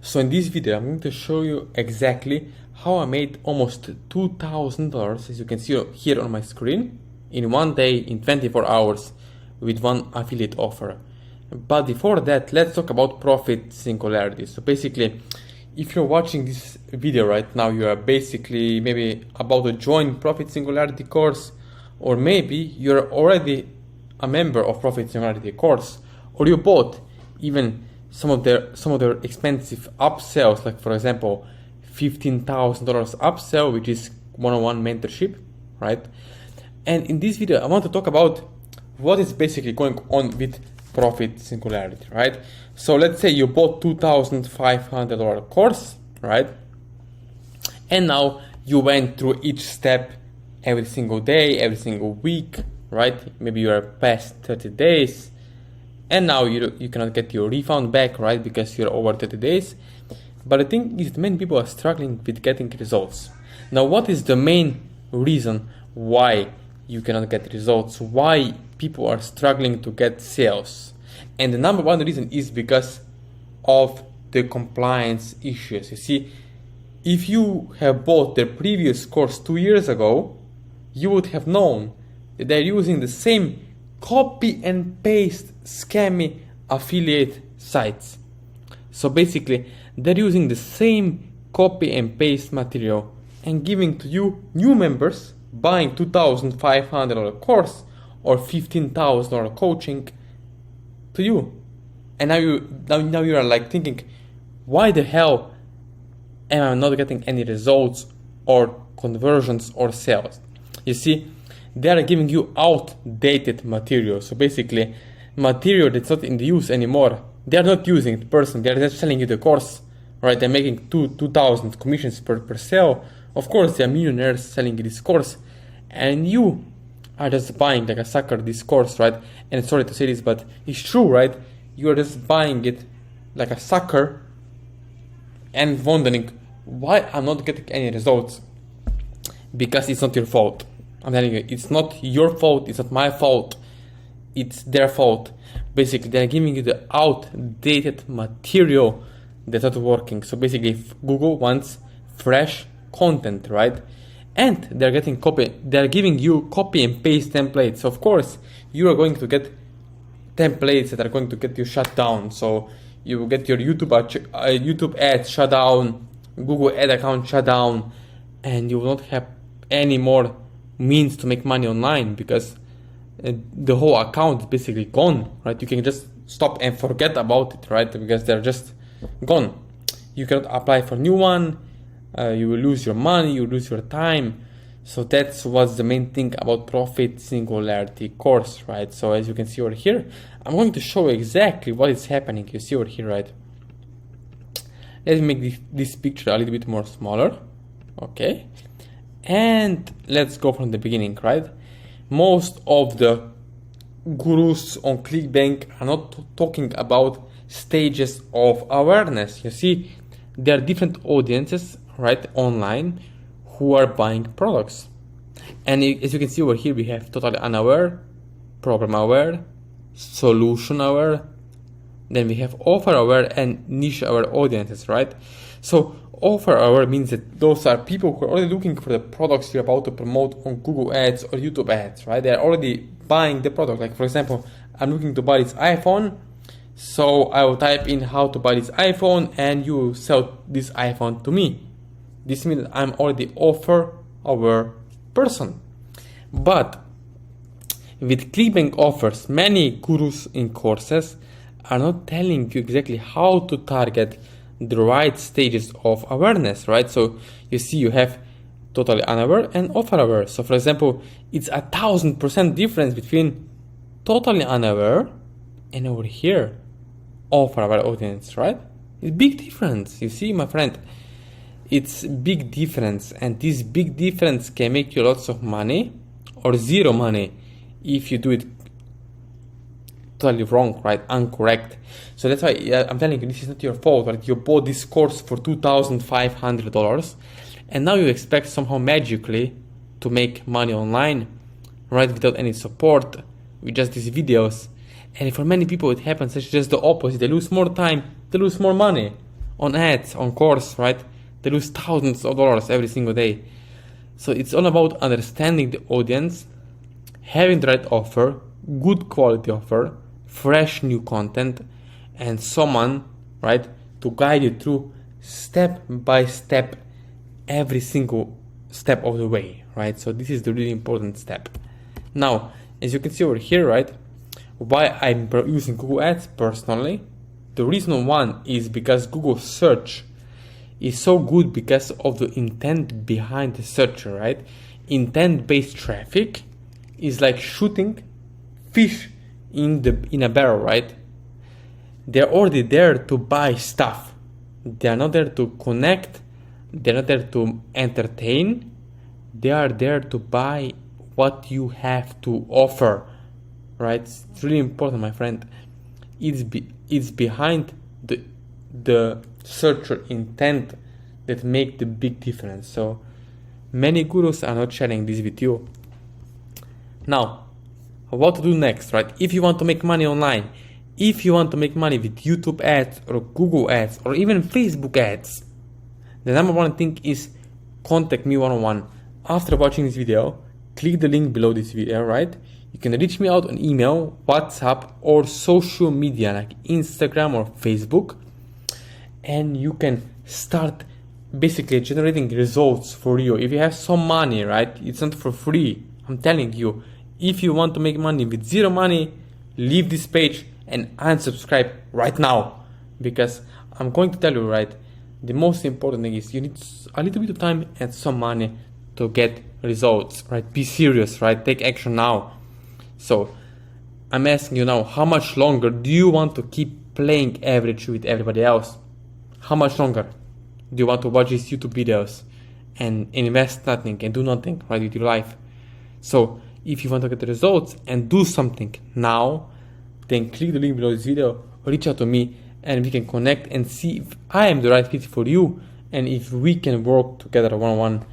So in this video, I'm going to show you exactly how I made almost $2,000, as you can see here on my screen, in one day, in 24 hours, with one affiliate offer. But before that, let's talk about profit singularity. So basically, if you're watching this video right now, you are basically maybe about to join Profit Singularity course, or maybe you're already a member of Profit Singularity course, or you bought even some of their expensive upsells, like for example, $15,000 upsell, which is one-on-one mentorship, right? And in this video, I want to talk about what is basically going on with Profit Singularity, right? So let's say you bought $2,500 course, right? And now you went through each step every single day, every single week, right? Maybe you are past 30 days, and now you cannot get your refund back, right? Because you're over 30 days. But the thing is, many people are struggling with getting results. Now, what is the main reason why you cannot get results? Why people are struggling to get sales? And the number one reason is because of the compliance issues. You see, if you have bought the previous course 2 years ago, you would have known that they're using the same copy and paste scammy affiliate sites. So basically, they're using the same copy and paste material and giving to you new members buying $2,500 course or $15,000 coaching to you. And now you are like thinking, why the hell am I not getting any results or conversions or sales? You see, they are giving you outdated material. So basically, material that's not in the use anymore. They are not using it personally. They are just selling you the course, right? They're making 2,000 commissions per sale. Of course, they are millionaires selling this course, and you are just buying like a sucker this course, right? And sorry to say this, but it's true, right? You are just buying it like a sucker and wondering why I'm not getting any results. Because it's not your fault. I'm telling you, it's not your fault, it's not my fault, it's their fault. Basically, they're giving you the outdated material that's not working. So basically, if Google wants fresh content, right? And they're giving you copy and paste templates. So of course, you are going to get templates that are going to get you shut down. So you will get your YouTube ads shut down, Google ad account shut down, and you will not have any more means to make money online because the whole account is basically gone, right? You can just stop and forget about it, right? Because they're just gone. You cannot apply for new one. You will lose your money, you lose your time. So that's what's the main thing about Profit Singularity course, right? So as you can see over here, I'm going to show you exactly what is happening. You see over here, right? Let's make this picture a little bit more smaller. Okay. And let's go from the beginning, right? Most of the gurus on ClickBank are not talking about stages of awareness. You see, there are different audiences, right, online who are buying products. And as you can see over here, we have totally unaware, problem aware, solution aware, then we have offer aware and niche aware audiences, right? So offer aware means that those are people who are already looking for the products you're about to promote on Google ads or YouTube ads, right? They're already buying the product. Like for example, I'm looking to buy this iPhone, so I will type in how to buy this iPhone and you sell this iPhone to me. This means I'm already offer aware person. But with ClickBank offers, many gurus in courses are not telling you exactly how to target the right stages of awareness, right? So you see, you have totally unaware and offer aware. So for example, it's 1,000% difference between totally unaware and over here, offer aware audience, right? It's big difference. You see, my friend, it's big difference, and this big difference can make you lots of money or zero money if you do it totally wrong, right? Incorrect. So that's why I'm telling you, this is not your fault, right? You bought this course for $2,500 and now you expect somehow magically to make money online, right? Without any support, with just these videos. And for many people it happens, it's just the opposite. They lose more time, they lose more money. on ads, on course, right? They lose thousands of dollars every single day. So it's all about understanding the audience, having the right offer, good quality offer, fresh new content, and someone, right, to guide you through step by step, every single step of the way, right? So this is the really important step. Now, as you can see over here, right, why I'm using Google Ads personally, the reason one is because Google search is so good because of the intent behind the searcher, right? Intent-based traffic is like shooting fish in a barrel, right? They're already there to buy stuff. They're not there to connect. They're not there to entertain. They are there to buy what you have to offer, right? It's really important, my friend. It's behind the searcher intent that make the big difference. So many gurus are not sharing this with you. Now, what to do next, right? If you want to make money online, if you want to make money with YouTube ads or Google ads or even Facebook ads, the number one thing is contact me one-on-one. After watching this video, click the link below this video, right? You can reach me out on email, WhatsApp, or social media like Instagram or Facebook, and you can start basically generating results for you. If you have some money, right, it's not for free. I'm telling you, if you want to make money with zero money, leave this page and unsubscribe right now, because I'm going to tell you, right, the most important thing is you need a little bit of time and some money to get results, right? Be serious, right? Take action now. So I'm asking you now, how much longer do you want to keep playing average with everybody else? How much longer do you want to watch these YouTube videos and invest nothing and do nothing, right, with your life? So if you want to get the results and do something now, then click the link below this video, reach out to me, and we can connect and see if I am the right fit for you and if we can work together one-on-one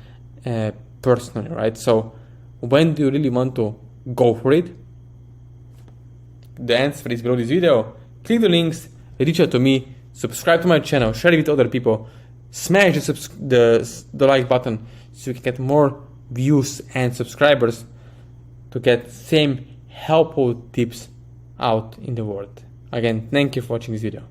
personally, right? So when do you really want to go for it? The answer is below this video. Click the links, reach out to me, subscribe to my channel, share it with other people, smash the like button so you can get more views and subscribers to get same helpful tips out in the world. Again, thank you for watching this video.